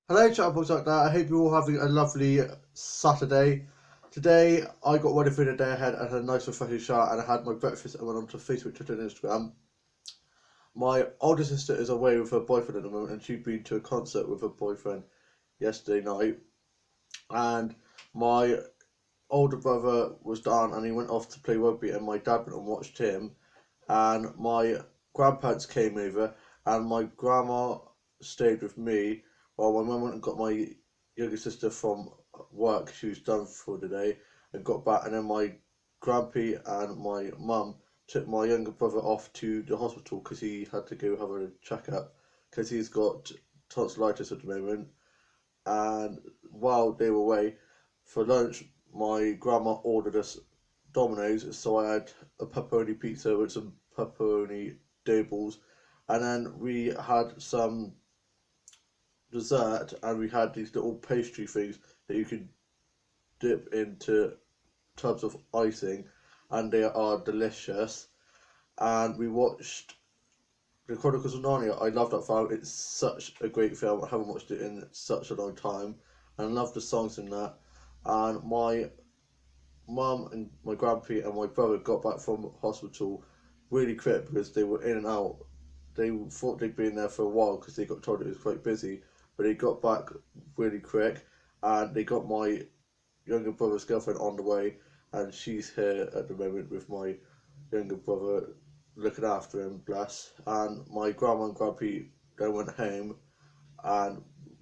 Hello, chatterbox like that. I hope you're all having a lovely Saturday. Today, I got ready for the day ahead and had a nice refreshing shower and I had my breakfast and went onto Facebook, Twitter, and Instagram. My older sister is away with her boyfriend at the moment and she'd been to a concert with her boyfriend yesterday night. And my older brother was down and he went off to play rugby and my dad went and watched him. And my grandparents came over and my grandma stayed with me while my mum went and got my younger sister from work. She was done for the day and got back, and then my grandpa and my mum took my younger brother off to the hospital because he had to go have a checkup because he's got tonsillitis at the moment. And while they were away for lunch, my grandma ordered us Domino's, so I had a pepperoni pizza with some pepperoni dough balls, and then we had some dessert, and we had these little pastry things that you could dip into tubs of icing, and they are delicious. And we watched The Chronicles of Narnia. I love that film. It's such a great film. I haven't watched it in such a long time, and I love the songs in that. And my mum and my grandpa and my brother got back from hospital really quick because they were in and out. They thought they'd been there for a while because they got told it was quite busy, but they got back really quick and they got my younger brother's girlfriend on the way, and she's here at the moment with my younger brother looking after him, bless. And my grandma and grandpa then went home, and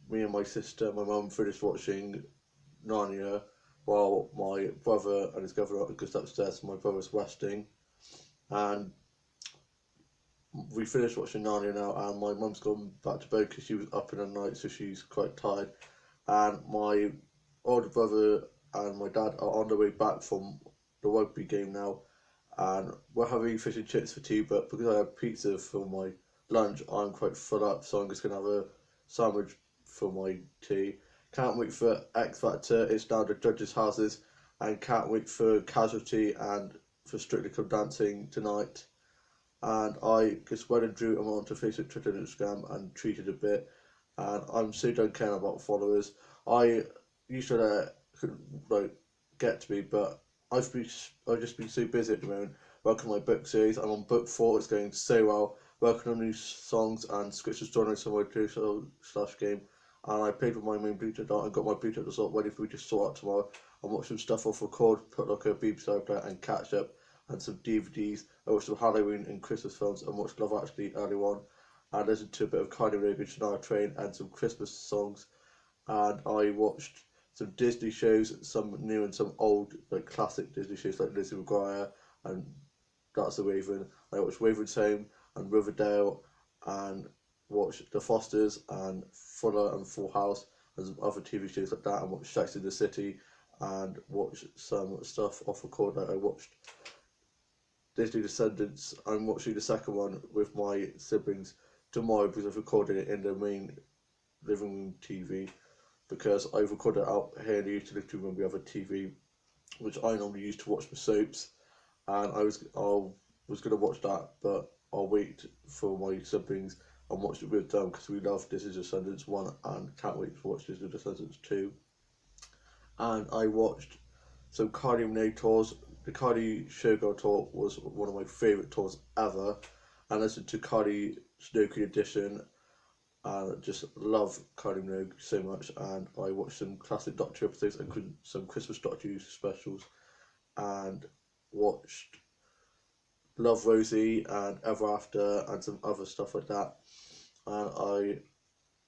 me and my sister, my mum finished watching Narnia while my brother and his girlfriend goes upstairs. My brother's resting, and we finished watching Narnia now. And my mum's gone back to bed because she was up in the night, so she's quite tired. And my older brother and my dad are on their way back from the rugby game now, and we're having fish and chips for tea. But because I had pizza for my lunch, I'm quite full up, so I'm just gonna have a sandwich for my tea. Can't wait for X Factor. It's now the judges' houses, and can't wait for Casualty and for Strictly Come Dancing tonight. And I just went and drew them onto Facebook, Twitter, and Instagram, and tweeted a bit. And I'm so don't care about followers. I used to like get to me, but I've just been so busy at the moment working on my book series. I'm on book four. It's going so well. Working on new songs and scripture stories on my slash game. And I played with my main Bluetooth out and got my Bluetooth result ready for me to sort out tomorrow. And watch some stuff off record, put like a BBC player and catch up and some DVDs. I watched some Halloween and Christmas films and watched Love Actually early on. And listened to a bit of Kylie Minogue and Shania Twain and some Christmas songs. And I watched some Disney shows, some new and some old, like classic Disney shows like Lizzie McGuire and That's a Raven. I watched Raven's Home and Riverdale and watched The Fosters and Fuller and Full House and some other TV shows like that and watched Sex in the City and watched some stuff off record. Like I watched Disney Descendants. I'm watching the second one with my siblings tomorrow because I've recorded it in the main living room TV because I've recorded it out here in the utility room when we have a TV which I normally use to watch my soaps, and I was gonna watch that, but I'll wait for my siblings and watch it with them because we love Disney Descendants one and can't wait to watch Disney Descendants two. And I watched some Cardi Minogue tours. The Cardi Showgirl tour was one of my favourite tours ever, and listened to Cardi Snow Queen edition. And just love Cardi Minogue so much, and I watched some classic Doctor Who episodes and some Christmas Doctor Who specials, and watched Love Rosie and Ever After and some other stuff like that. And I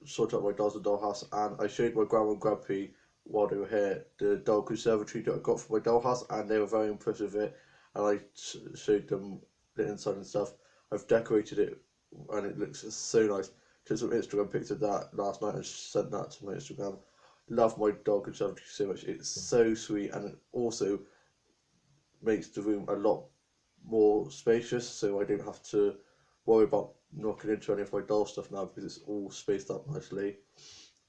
sorted out my dolls and dollhouse, and I showed my grandma and grandpa while they were here the doll conservatory that I got for my dollhouse, and they were very impressed with it. And I showed them the inside and stuff. I've decorated it, and it looks so nice. Took some Instagram pictures of that last night and sent that to my Instagram. Love my doll conservatory so much. It's so sweet, and it also makes the room a lot more spacious, so I don't have to worry about knocking into any of my doll stuff now because it's all spaced up nicely.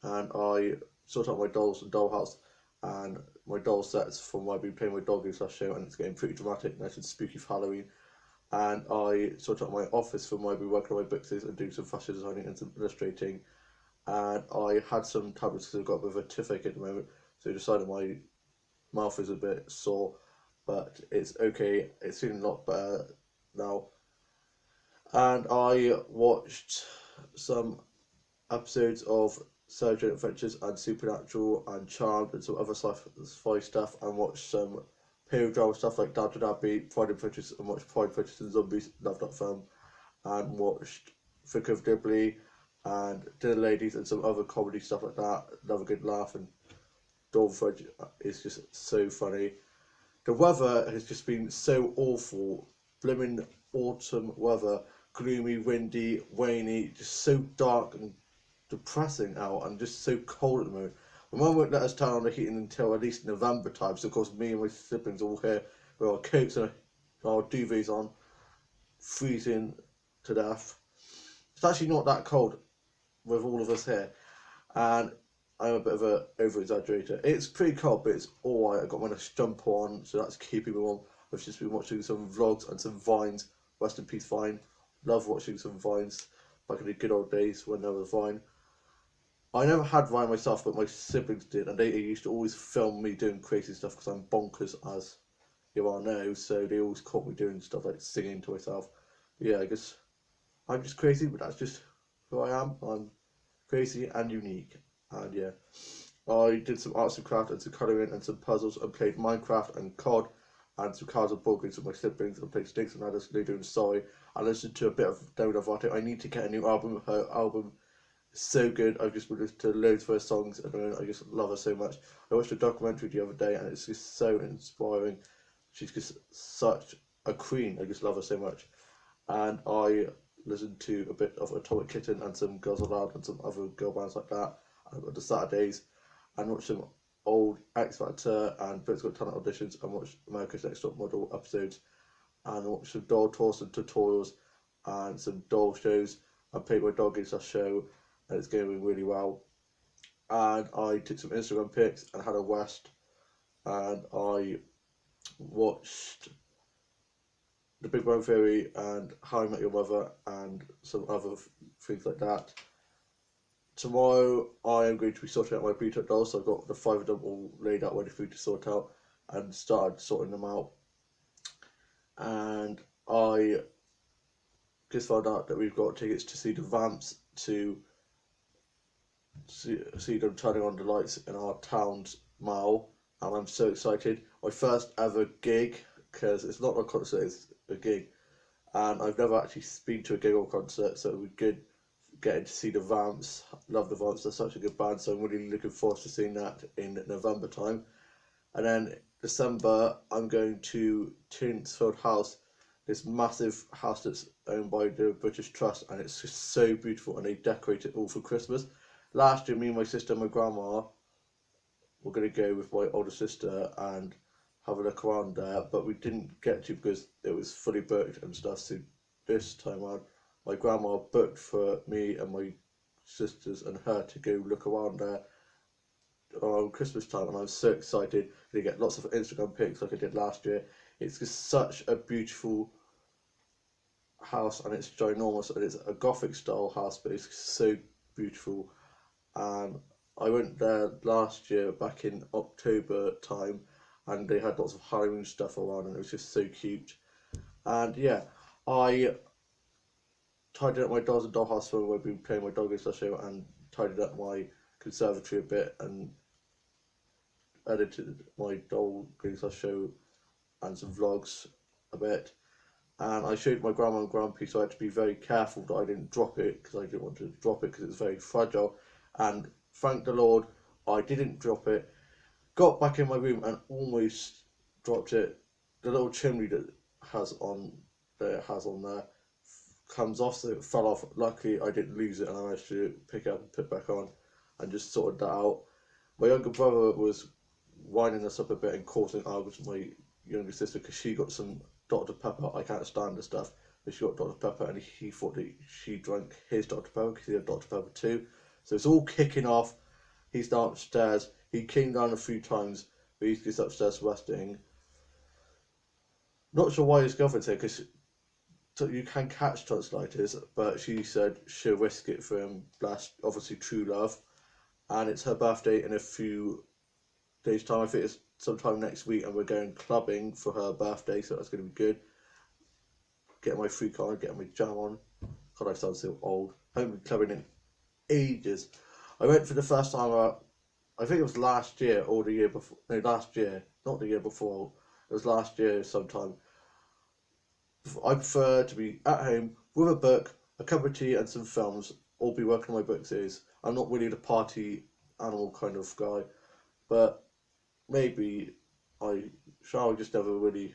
And I sort out my dolls and dollhouse and my doll sets from where I've been playing my dog games last show, and it's getting pretty dramatic, nice and spooky for Halloween. And I sort out my office from where I've been working on my books and doing some fashion designing and some illustrating. and I had some tablets because I've got a bit of a toothache at the moment, so I decided my mouth is a bit sore, but it's okay. It's feeling a lot better now. And I watched some episodes of Surgeon Adventures and Supernatural and Charmed and some other sci-fi stuff, and watched some period drama stuff like Downton Abbey, Pride and Prejudice, and watched Pride, Prejudice and Zombies. Love that film. And watched Vicar of Dibley and Dinner Ladies and some other comedy stuff like that. Another good laugh, and Dawn Fudge is just so funny. The weather has just been so awful. Blimmin' autumn weather. Gloomy, windy, rainy, just so dark and depressing out and just so cold at the moment. My mum won't let us turn on the heating until at least November time, so of course me and my siblings are all here with our coats and our duvets on, freezing to death. It's actually not that cold with all of us here, and I'm a bit of a over exaggerator. It's pretty cold, but it's alright. I've got my nice jumper on, so that's keeping me warm. I've just been watching some vlogs and some vines. Rest in peace, Vine. Love watching some vines back in the good old days when there was Vine. I never had Vine myself, but my siblings did, and they used to always film me doing crazy stuff because I'm bonkers, as you all know. So they always caught me doing stuff like singing to myself. But yeah, I guess I'm just crazy, but that's just who I am. I'm crazy and unique, and yeah. I did some arts and craft and some colouring and some puzzles and played Minecraft and COD and some cards and board games with my siblings and played Snakes and Ladders, Ludo and Sorry. I listened to a bit of Demi Lovato. I need to get a new album. Her album is so good. I've just been listening to loads of her songs at the moment. I just love her so much. I watched a documentary the other day and it's just so inspiring. She's just such a queen. I just love her so much. And I listened to a bit of Atomic Kitten and some Girls Aloud and some other girl bands like that on the Saturdays, and watch some old X Factor and Britain's Got Talent auditions, and watch America's Next Top Model episodes, and watch some doll tours and tutorials and some doll shows, and played my dog into that show, and it's going really well. And I took some Instagram pics and had a West, and I watched The Big Bang Theory and How I Met Your Mother and some other things like that. Tomorrow I am going to be sorting out my Bluetooth dolls, so I've got the 5 of them all laid out ready for me to sort out and started sorting them out. And I just found out that we've got tickets to see the Vamps to see them turning on the lights in our town's mall, and I'm so excited. My first ever gig, because it's not a concert, it's a gig, and I've never actually been to a gig or concert, so it would be good getting to see the Vamps. Love the Vamps, they're such a good band, so I'm really looking forward to seeing that in November time. And then December, I'm going to Tinsfield House, this massive house that's owned by the British Trust, and it's just so beautiful, and they decorate it all for Christmas. Last year, me and my sister and my grandma were going to go with my older sister and have a look around there, but we didn't get to because it was fully booked and stuff. So this time around, my grandma booked for me and my sisters and her to go look around there around Christmas time, and I was so excited to get lots of Instagram pics like I did last year. It's just such a beautiful house, and it's ginormous, and it's a Gothic style house, but it's so beautiful. And I went there last year back in October time, and they had lots of Halloween stuff around, and it was just so cute. And yeah, I tidied up my dolls and dollhouse for when I've been playing my dog show, and tidied up my conservatory a bit, and edited my doll show and some vlogs a bit. And I showed my grandma and grandpa, so I had to be very careful that I didn't drop it, because I didn't want to drop it because it's very fragile. And thank the Lord, I didn't drop it. Got back in my room and almost dropped it. The little chimney that it has on there comes off, so it fell off. Luckily, I didn't lose it, and I managed to pick it up and put it back on, and just sorted that out. My younger brother was winding us up a bit and causing arguments with my younger sister because she got some Dr. Pepper. I can't stand the stuff, but she got Dr. Pepper, and he thought that she drank his Dr. Pepper because he had Dr. Pepper too. So it's all kicking off. He's downstairs. He came down a few times, but he's just upstairs resting. Not sure why his girlfriend's here, because you can catch tonsillitis, but she said she'll risk it for him. Last, obviously, true love, and it's her birthday in a few days' time. I think it's sometime next week, and we're going clubbing for her birthday, so that's going to be good. Getting my free car, getting my jam on. God, I sound so old. I haven't been clubbing in ages. I went for the first time. I think it was last year or the year before. No, last year, not the year before. It was last year sometime. I prefer to be at home with a book, a cup of tea, and some films, or be working on my book series. I'm not really the party animal kind of guy, but maybe I shall just never really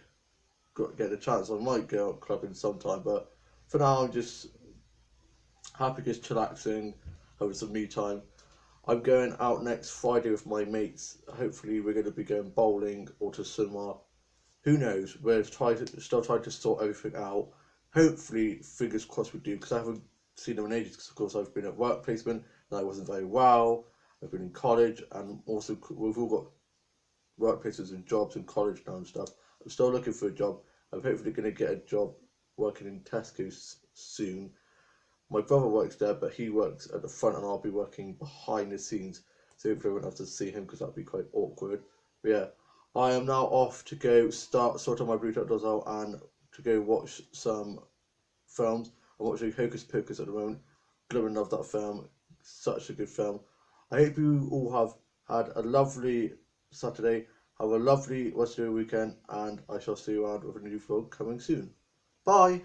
get a chance. I might go out clubbing sometime, but for now, I'm just happy, just chillaxing, having some me time. I'm going out next Friday with my mates. Hopefully, we're going to be going bowling or to cinema. Who knows? Still trying to sort everything out. Hopefully, fingers crossed we do, because I haven't seen them in ages. Because of course I've been at work placement and I wasn't very well. I've been in college, and also we've all got workplaces and jobs in college now and stuff. I'm still looking for a job. I'm hopefully going to get a job working in Tesco soon. My brother works there, but he works at the front, and I'll be working behind the scenes. So hopefully I won't have to see him, because that'd be quite awkward. But yeah, I am now off to go sort out my Brute Outdoors out and to go watch some films. I'm watching Hocus Pocus at the moment. Gonna love that film. Such a good film. I hope you all have had a lovely Saturday. Have a lovely rest of your weekend, and I shall see you around with a new vlog coming soon. Bye!